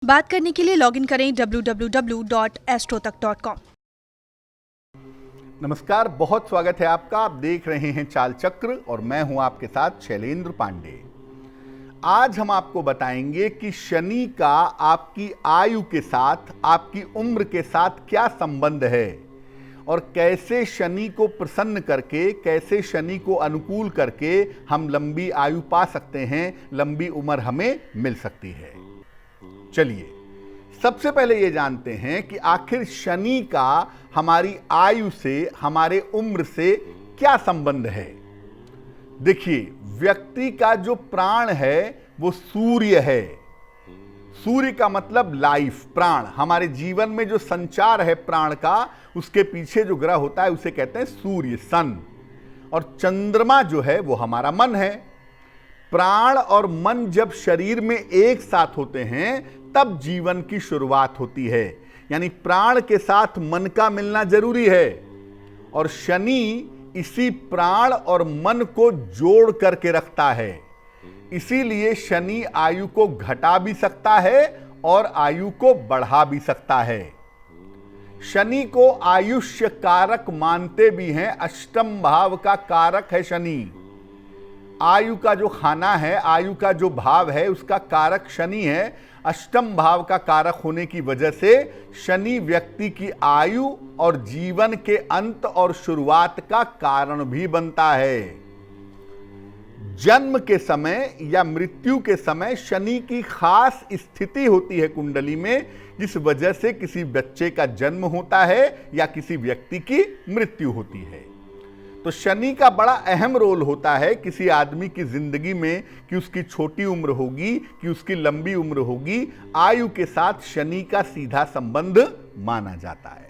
बात करने के लिए लॉगिन करें www.astrotak.com। नमस्कार, बहुत स्वागत है आपका। आप देख रहे हैं चाल चक्र और मैं हूं आपके साथ शैलेंद्र पांडे। आज हम आपको बताएंगे कि शनि का आपकी आयु के साथ, आपकी उम्र के साथ क्या संबंध है और कैसे शनि को प्रसन्न करके, कैसे शनि को अनुकूल करके हम लंबी आयु पा सकते हैं, लंबी उम्र हमें मिल सकती है। चलिए सबसे पहले ये जानते हैं कि आखिर शनि का हमारी आयु से, हमारे उम्र से क्या संबंध है। देखिए, व्यक्ति का जो प्राण है वो सूर्य है। सूर्य का मतलब लाइफ, प्राण। हमारे जीवन में जो संचार है प्राण का, उसके पीछे जो ग्रह होता है उसे कहते हैं सूर्य, सन। और चंद्रमा जो है वो हमारा मन है। प्राण और मन जब शरीर में एक साथ होते हैं तब जीवन की शुरुआत होती है। यानी प्राण के साथ मन का मिलना जरूरी है और शनि इसी प्राण और मन को जोड़ करके रखता है। इसीलिए शनि आयु को घटा भी सकता है और आयु को बढ़ा भी सकता है। शनि को आयुष्य कारक मानते भी हैं। अष्टम भाव का कारक है शनि। आयु का जो खाना है, आयु का जो भाव है, उसका कारक शनि है। अष्टम भाव का कारक होने की वजह से शनि व्यक्ति की आयु और जीवन के अंत और शुरुआत का कारण भी बनता है। जन्म के समय या मृत्यु के समय शनि की खास स्थिति होती है कुंडली में, जिस वजह से किसी बच्चे का जन्म होता है या किसी व्यक्ति की मृत्यु होती है। तो शनि का बड़ा अहम रोल होता है किसी आदमी की जिंदगी में, कि उसकी छोटी उम्र होगी कि उसकी लंबी उम्र होगी। आयु के साथ शनि का सीधा संबंध माना जाता है।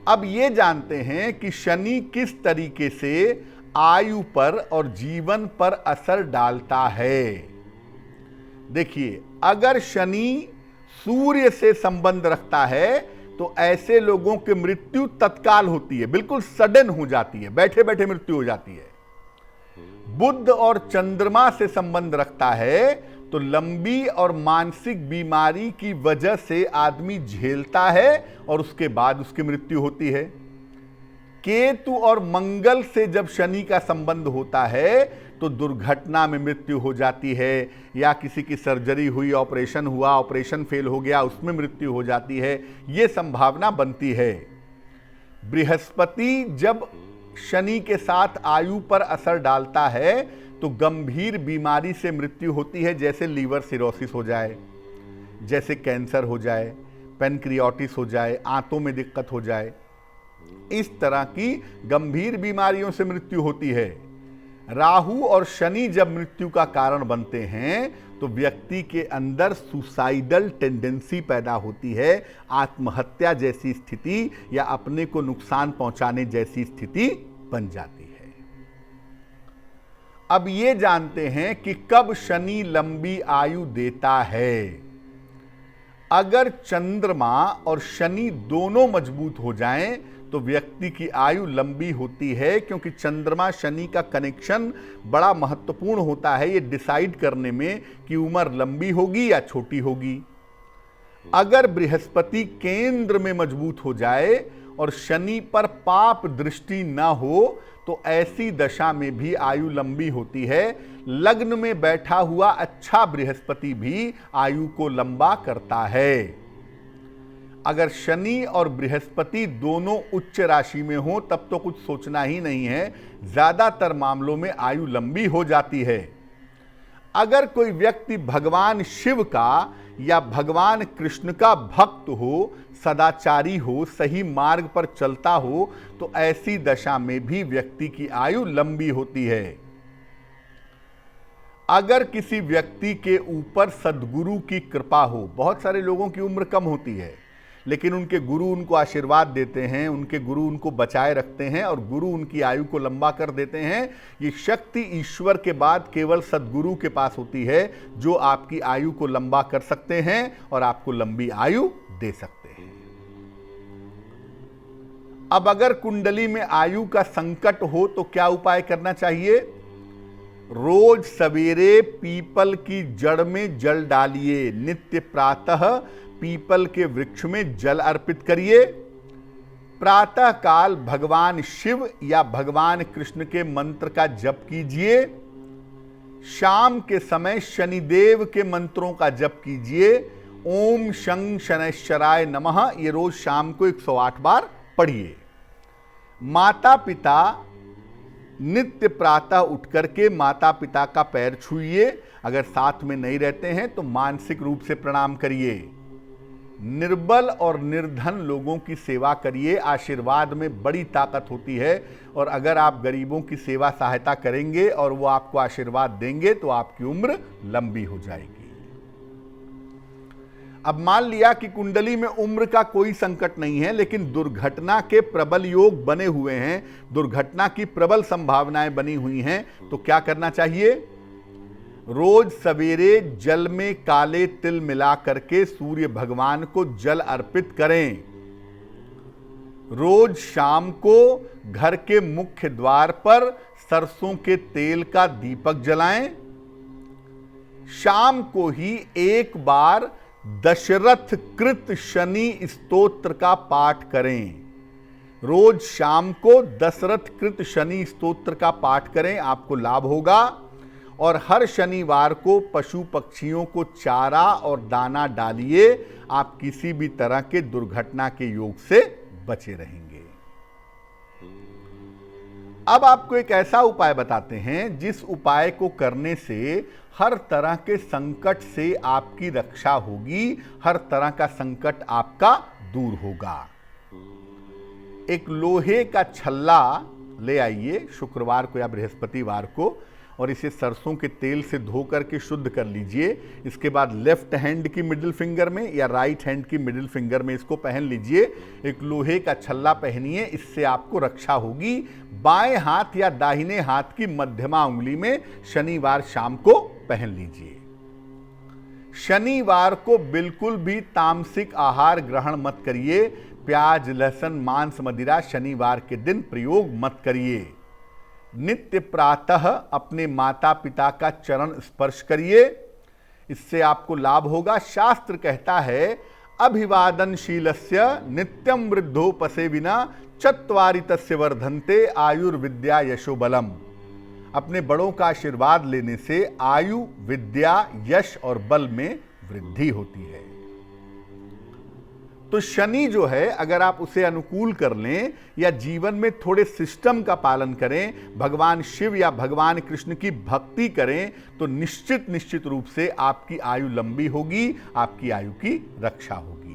अब ये जानते हैं कि शनि किस तरीके से आयु पर और जीवन पर असर डालता है। देखिए, अगर शनि सूर्य से संबंध रखता है तो ऐसे लोगों की मृत्यु तत्काल होती है, बिल्कुल सडन हो जाती है, बैठे बैठे मृत्यु हो जाती है। बुध और चंद्रमा से संबंध रखता है तो लंबी और मानसिक बीमारी की वजह से आदमी झेलता है और उसके बाद उसकी मृत्यु होती है। केतु और मंगल से जब शनि का संबंध होता है तो दुर्घटना में मृत्यु हो जाती है, या किसी की सर्जरी हुई, ऑपरेशन हुआ, ऑपरेशन फेल हो गया, उसमें मृत्यु हो जाती है। यह संभावना बनती है। बृहस्पति जब शनि के साथ आयु पर असर डालता है तो गंभीर बीमारी से मृत्यु होती है, जैसे लीवर सिरोसिस हो जाए, जैसे कैंसर हो जाए, पैनक्रियाटिस हो जाए, आंतों में दिक्कत हो जाए। इस तरह की गंभीर बीमारियों से मृत्यु होती है। राहु और शनि जब मृत्यु का कारण बनते हैं तो व्यक्ति के अंदर सुसाइडल टेंडेंसी पैदा होती है, आत्महत्या जैसी स्थिति या अपने को नुकसान पहुंचाने जैसी स्थिति बन जाती है। अब ये जानते हैं कि कब शनि लंबी आयु देता है। अगर चंद्रमा और शनि दोनों मजबूत हो जाएं तो व्यक्ति की आयु लंबी होती है, क्योंकि चंद्रमा शनि का कनेक्शन बड़ा महत्वपूर्ण होता है ये डिसाइड करने में कि उम्र लंबी होगी या छोटी होगी। अगर बृहस्पति केंद्र में मजबूत हो जाए और शनि पर पाप दृष्टि ना हो तो ऐसी दशा में भी आयु लंबी होती है। लग्न में बैठा हुआ अच्छा बृहस्पति भी आयु को लंबा करता है। अगर शनि और बृहस्पति दोनों उच्च राशि में हो तब तो कुछ सोचना ही नहीं है, ज्यादातर मामलों में आयु लंबी हो जाती है। अगर कोई व्यक्ति भगवान शिव का या भगवान कृष्ण का भक्त हो, सदाचारी हो, सही मार्ग पर चलता हो, तो ऐसी दशा में भी व्यक्ति की आयु लंबी होती है। अगर किसी व्यक्ति के ऊपर सद्गुरु की कृपा हो, बहुत सारे लोगों की उम्र कम होती है लेकिन उनके गुरु उनको आशीर्वाद देते हैं, उनके गुरु उनको बचाए रखते हैं और गुरु उनकी आयु को लंबा कर देते हैं। ये शक्ति ईश्वर के बाद केवल सद्गुरु के पास होती है, जो आपकी आयु को लंबा कर सकते हैं और आपको लंबी आयु दे सकते हैं। अब अगर कुंडली में आयु का संकट हो तो क्या उपाय करना चाहिए? रोज सवेरे पीपल की जड़ में जल डालिए, नित्य प्रातः पीपल के वृक्ष में जल अर्पित करिए। प्रातः काल भगवान शिव या भगवान कृष्ण के मंत्र का जप कीजिए। शाम के समय शनिदेव के मंत्रों का जप कीजिए। ओम शं शनैश्चराय नमः, ये रोज शाम को 108 बार पढ़िए। माता पिता नित्य प्रातः उठ करके माता पिता का पैर छूइए। अगर साथ में नहीं रहते हैं तो मानसिक रूप से प्रणाम करिए। निर्बल और निर्धन लोगों की सेवा करिए। आशीर्वाद में बड़ी ताकत होती है, और अगर आप गरीबों की सेवा सहायता करेंगे और वो आपको आशीर्वाद देंगे तो आपकी उम्र लंबी हो जाएगी। अब मान लिया कि कुंडली में उम्र का कोई संकट नहीं है, लेकिन दुर्घटना के प्रबल योग बने हुए हैं, दुर्घटना की प्रबल संभावनाएं बनी हुई हैं, तो क्या करना चाहिए? रोज सवेरे जल में काले तिल मिला करके सूर्य भगवान को जल अर्पित करें। रोज शाम को घर के मुख्य द्वार पर सरसों के तेल का दीपक जलाएं। शाम को ही एक बार दशरथ कृत शनि स्तोत्र का पाठ करें। रोज शाम को दशरथ कृत शनि स्तोत्र का पाठ करें, आपको लाभ होगा। और हर शनिवार को पशु पक्षियों को चारा और दाना डालिए। आप किसी भी तरह के दुर्घटना के योग से बचे रहेंगे। अब आपको एक ऐसा उपाय बताते हैं जिस उपाय को करने से हर तरह के संकट से आपकी रक्षा होगी, हर तरह का संकट आपका दूर होगा। एक लोहे का छल्ला ले आइए शुक्रवार को या बृहस्पतिवार को, और इसे सरसों के तेल से धो करके शुद्ध कर लीजिए। इसके बाद लेफ्ट हैंड की मिडिल फिंगर में या राइट हैंड की मिडिल फिंगर में इसको पहन लीजिए। एक लोहे का छल्ला पहनिए, इससे आपको रक्षा होगी। बाएं हाथ या दाहिने हाथ की मध्यमा उंगली में शनिवार शाम को पहन लीजिए। शनिवार को बिल्कुल भी तामसिक आहार ग्रहण मत करिए। प्याज, लहसुन, मांस, मदिरा शनिवार के दिन प्रयोग मत करिए। नित्य प्रातः अपने माता पिता का चरण स्पर्श करिए, इससे आपको लाभ होगा। शास्त्र कहता है अभिवादनशीलस्य नित्यं वृद्धोपसेविना चत्वारि तस्य वर्धन्ते आयुर्विद्या यशोबलम। अपने बड़ों का आशीर्वाद लेने से आयु, विद्या, यश और बल में वृद्धि होती है। तो शनि जो है, अगर आप उसे अनुकूल कर लें या जीवन में थोड़े सिस्टम का पालन करें, भगवान शिव या भगवान कृष्ण की भक्ति करें, तो निश्चित रूप से आपकी आयु लंबी होगी, आपकी आयु की रक्षा होगी।